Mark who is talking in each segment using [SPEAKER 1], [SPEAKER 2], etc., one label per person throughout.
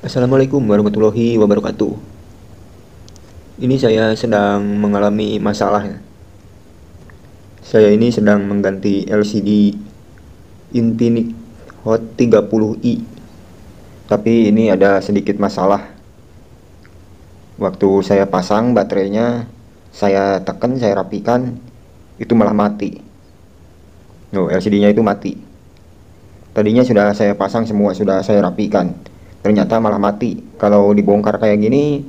[SPEAKER 1] Assalamualaikum warahmatullahi wabarakatuh. Ini saya sedang mengalami masalah. Saya ini sedang mengganti LCD Infinix Hot 30i. Tapi ini ada sedikit masalah. Waktu saya pasang baterainya, saya tekan, saya rapikan, itu malah mati. LCD-nya itu mati. Tadinya sudah saya pasang semua, sudah saya rapikan. Ternyata malah mati. Kalau dibongkar kayak gini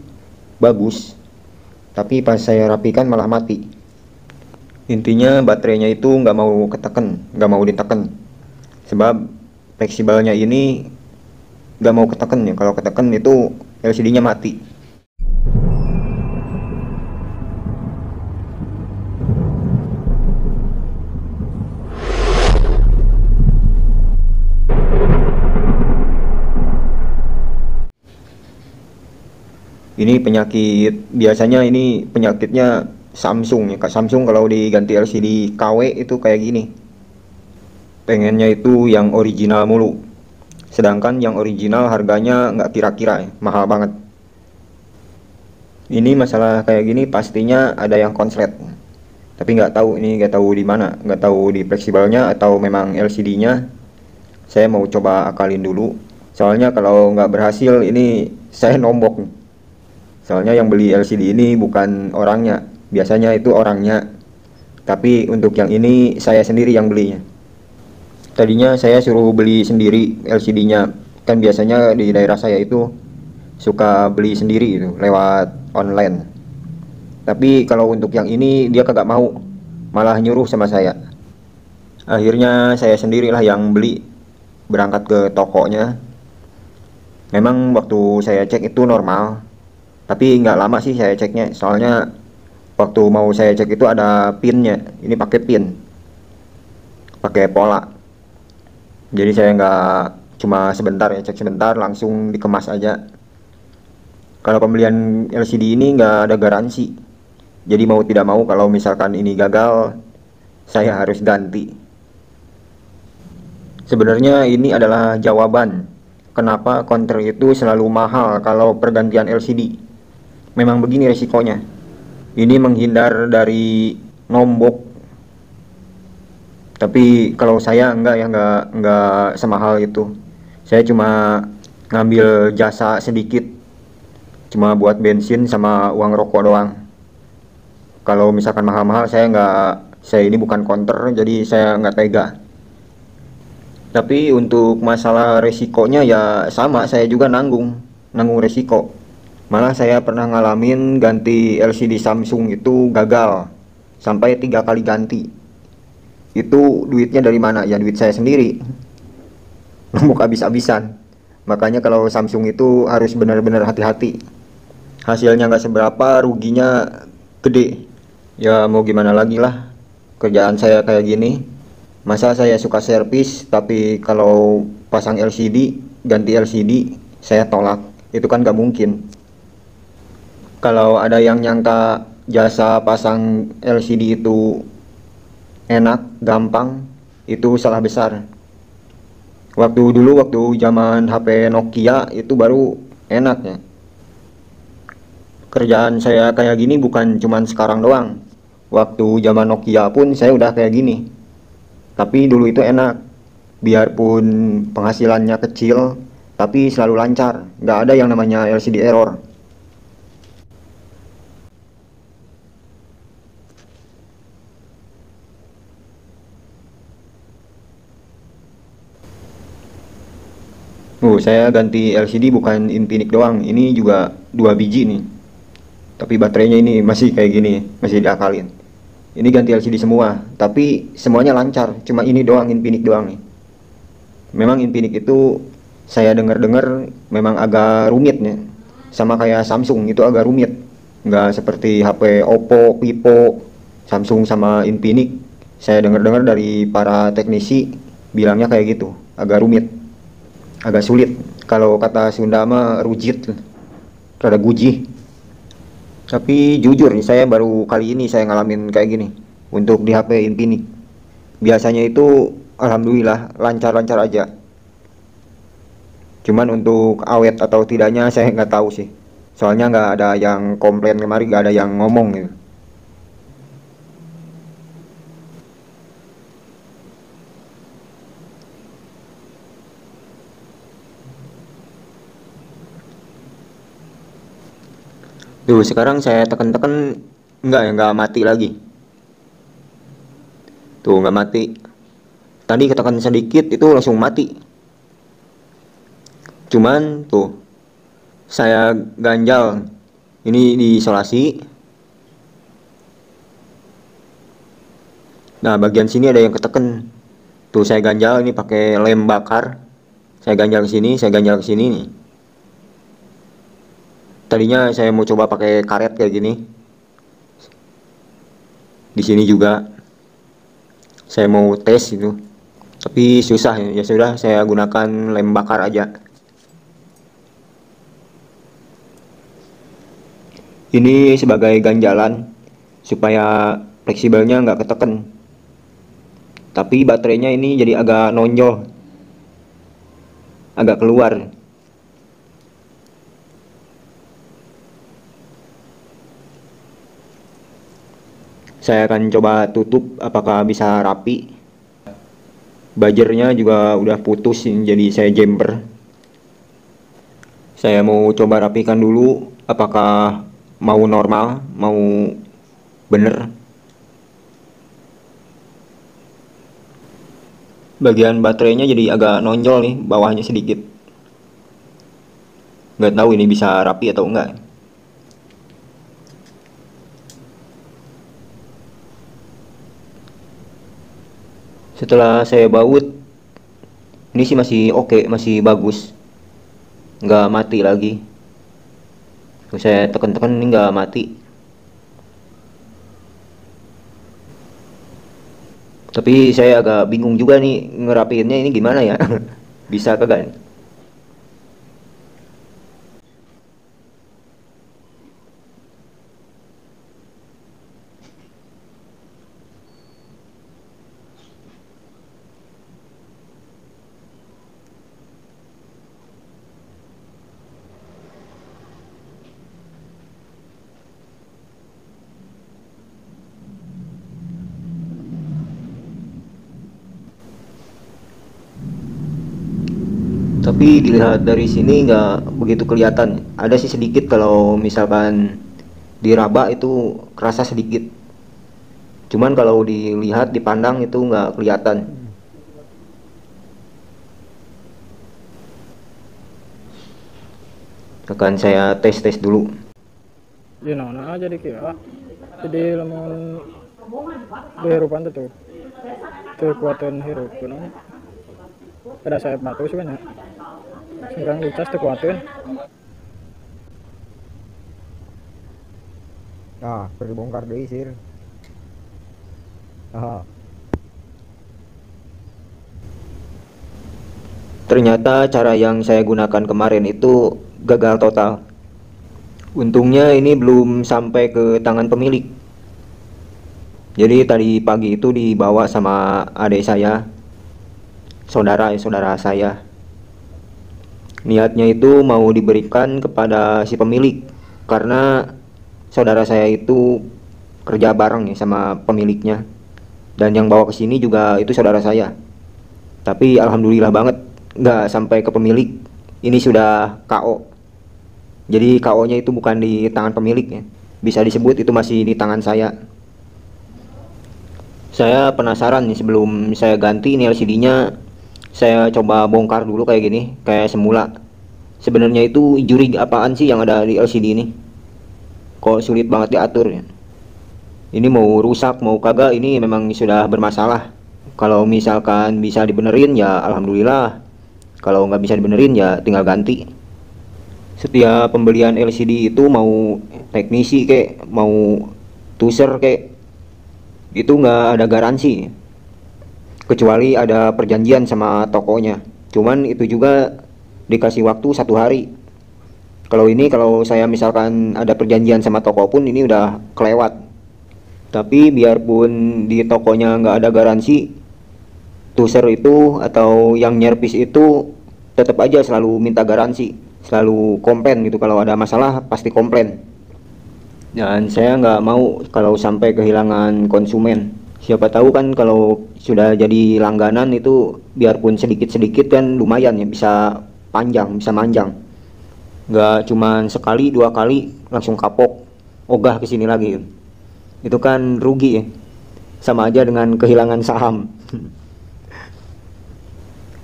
[SPEAKER 1] bagus, tapi pas saya rapikan malah mati. Intinya baterainya itu nggak mau keteken, nggak mau diteken, sebab fleksibelnya ini nggak mau keteken ya. Kalau keteken itu LCD-nya mati. Ini penyakit, biasanya ini penyakitnya Samsung ya. Samsung kalau diganti LCD KW itu kayak gini. Pengennya itu yang original mulu. Sedangkan yang original harganya nggak kira-kira ya, mahal banget. Ini masalah kayak gini pastinya ada yang konslet. Tapi nggak tahu, ini nggak tahu di mana, nggak tahu di fleksibelnya atau memang LCD-nya. Saya mau coba akalin dulu. Soalnya kalau nggak berhasil ini saya nombok. Soalnya yang beli LCD ini bukan orangnya, biasanya itu orangnya. Tapi untuk yang ini saya sendiri yang belinya. Tadinya saya suruh beli sendiri LCD-nya. Kan biasanya di daerah saya itu suka beli sendiri itu lewat online. Tapi kalau untuk yang ini dia kagak mau, malah nyuruh sama saya. Akhirnya saya sendirilah yang beli, berangkat ke tokonya. Memang waktu saya cek itu normal. Tapi nggak lama sih saya ceknya, soalnya waktu mau saya cek itu ada pinnya. Ini pakai pin, pakai pola. Jadi saya nggak cuma sebentar ya, cek sebentar langsung dikemas aja. Kalau pembelian LCD ini nggak ada garansi. Jadi mau tidak mau kalau misalkan ini gagal, saya harus ganti. Sebenarnya ini adalah jawaban kenapa counter itu selalu mahal kalau pergantian LCD. Memang begini resikonya. Ini menghindar dari nombok. Tapi kalau saya enggak ya, enggak semahal itu. Saya cuma ngambil jasa sedikit, cuma buat bensin sama uang rokok doang. Kalau misalkan mahal-mahal saya ini bukan counter, jadi saya nggak tega. Tapi untuk masalah resikonya ya sama, saya juga nanggung resiko. Malah saya pernah ngalamin ganti LCD Samsung itu gagal sampai 3 kali ganti. Itu duitnya dari mana? Ya duit saya sendiri. Numpuk habis-habisan. Makanya kalau Samsung itu harus benar-benar hati-hati. Hasilnya nggak seberapa, ruginya gede. Ya mau gimana lagi lah. Kerjaan saya kayak gini. Masa saya suka servis, tapi kalau pasang LCD, ganti LCD, saya tolak. Itu kan nggak mungkin. Kalau ada yang nyangka jasa pasang LCD itu enak, gampang, itu salah besar. Waktu zaman HP Nokia itu baru enaknya. Kerjaan saya kayak gini bukan cuman sekarang doang. Waktu zaman Nokia pun saya udah kayak gini. Tapi dulu itu enak. Biarpun penghasilannya kecil, tapi selalu lancar. Nggak ada yang namanya LCD error. Saya ganti LCD bukan Infinix doang, ini juga 2 biji nih. Tapi baterainya ini masih kayak gini, masih diakalin. Ini ganti LCD semua, tapi semuanya lancar. Cuma ini doang, Infinix doang nih. Memang Infinix itu saya dengar-dengar memang agak rumit nih. Sama kayak Samsung itu agak rumit. Nggak seperti HP Oppo, Vivo, Samsung sama Infinix. Saya dengar-dengar dari para teknisi bilangnya kayak gitu, agak rumit, agak sulit. Kalau kata Sunda mah rujit, rada guji. Tapi jujur nih, saya baru kali ini saya ngalamin kayak gini untuk di HP Infinix. Biasanya itu alhamdulillah lancar-lancar aja. Cuman untuk awet atau tidaknya saya nggak tahu sih. Soalnya nggak ada yang komplain kemarin, nggak ada yang ngomong gitu. Tuh sekarang saya tekan-tekan, nggak ya, nggak mati lagi. Tuh nggak mati. Tadi ketekan sedikit itu langsung mati. Cuman tuh saya ganjal. Ini diisolasi. Nah bagian sini ada yang ketekan. Tuh saya ganjal ini pakai lem bakar. Saya ganjal ke sini, saya ganjal ke sini nih. Tadinya saya mau coba pakai karet kayak gini. Di sini juga saya mau tes itu. Tapi susah ya, ya sudah saya gunakan lem bakar aja. Ini sebagai ganjalan supaya fleksibelnya nggak ketekan. Tapi baterainya ini jadi agak nonjol, agak keluar. Saya akan coba tutup apakah bisa rapi. Bajernya juga udah putus jadi saya jumper. Saya mau coba rapikan dulu apakah mau normal, mau bener. Bagian baterainya jadi agak nonjol nih, bawahnya sedikit. Nggak tahu ini bisa rapi atau enggak. Setelah saya baut, ini sih masih oke, masih bagus, nggak mati lagi. Tuh, saya tekan-tekan ini nggak mati. Tapi saya agak bingung juga nih ngerapiinnya ini gimana ya. Bisa kagak nih? Tapi dilihat dari sini nggak begitu kelihatan. Ada sih sedikit kalau misalkan diraba itu kerasa sedikit. Cuman kalau dilihat dipandang itu nggak kelihatan. Akan saya tes dulu.
[SPEAKER 2] Ya nah jadi kira jadi lamun kehirupan tuh kekuatan hirup kan pada saat batu sih banyak sekarang dicas kekuatan
[SPEAKER 1] Ah, perlu bongkar deh sir. Ah. Ternyata cara yang saya gunakan kemarin itu gagal total. Untungnya ini belum sampai ke tangan pemilik. Jadi tadi pagi itu dibawa sama adik saya, saudara saya. Niatnya itu mau diberikan kepada si pemilik karena saudara saya itu kerja bareng nih sama pemiliknya. Dan yang bawa ke sini juga itu saudara saya. Tapi alhamdulillah banget nggak sampai ke pemilik. Ini sudah KO. Jadi KO-nya itu bukan di tangan pemiliknya. Bisa disebut itu masih di tangan saya. Saya penasaran nih sebelum saya ganti ini LCD-nya, saya coba bongkar dulu kayak gini, kayak semula. Sebenarnya itu juri apaan sih yang ada di LCD ini? Kok sulit banget diatur ya? Ini mau rusak mau kagak ini memang sudah bermasalah. Kalau misalkan bisa dibenerin ya alhamdulillah. Kalau nggak bisa dibenerin ya tinggal ganti. Setiap pembelian LCD itu mau teknisi kek, mau tuser kek, itu nggak ada garansi kecuali ada perjanjian sama tokonya. Cuman itu juga dikasih waktu 1 hari. Kalau saya misalkan ada perjanjian sama toko pun ini udah kelewat. Tapi biarpun di tokonya nggak ada garansi, tuser itu atau yang nyervis itu tetap aja selalu minta garansi, selalu komplain gitu, kalau ada masalah pasti komplain. Dan saya nggak mau kalau sampai kehilangan konsumen. Siapa tahu kan kalau sudah jadi langganan itu biarpun sedikit-sedikit kan lumayan ya, bisa panjang, bisa manjang. Nggak cuman sekali dua kali langsung kapok, ogah ke sini lagi. Itu kan rugi ya. Sama aja dengan kehilangan saham.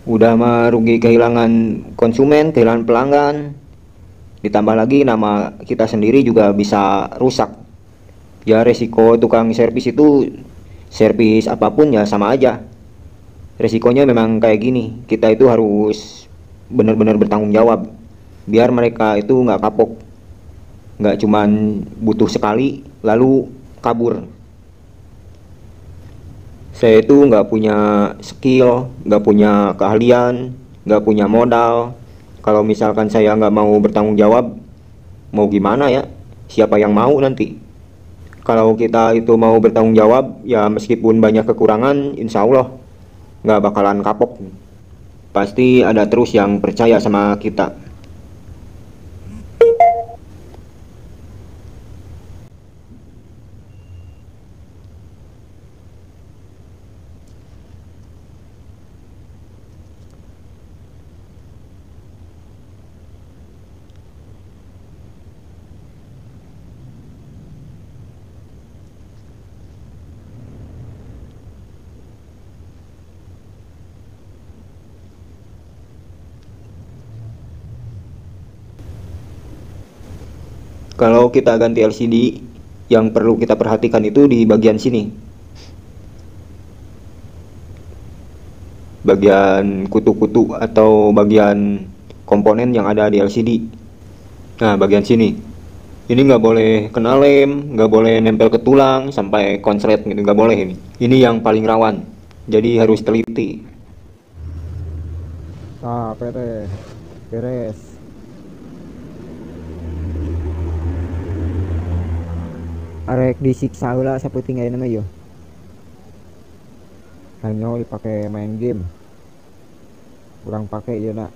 [SPEAKER 1] Udah merugi, kehilangan konsumen, kehilangan pelanggan, ditambah lagi nama kita sendiri juga bisa rusak. Ya resiko tukang servis itu, servis apapun ya sama aja. Resikonya memang kayak gini, kita itu harus benar-benar bertanggung jawab biar mereka itu nggak kapok, nggak cuman butuh sekali lalu kabur. Saya itu nggak punya skill, nggak punya keahlian, nggak punya modal. Kalau misalkan saya nggak mau bertanggung jawab, mau gimana ya? Siapa yang mau nanti? Kalau kita itu mau bertanggung jawab, ya meskipun banyak kekurangan, insya Allah nggak bakalan kapok. Pasti ada terus yang percaya sama kita. Kalau kita ganti LCD, yang perlu kita perhatikan itu di bagian sini, bagian kutu-kutu atau bagian komponen yang ada di LCD. Nah, bagian sini, ini nggak boleh kena lem, nggak boleh nempel ke tulang sampai konslet gitu, nggak boleh ini. Ini yang paling rawan, jadi harus teliti.
[SPEAKER 2] Ah, PT beres. Arek disiksa lah sapu tinggal nama yo. Hanya dipakai main game. Kurang pakai ya nak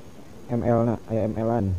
[SPEAKER 2] ML nak, aya ML-an.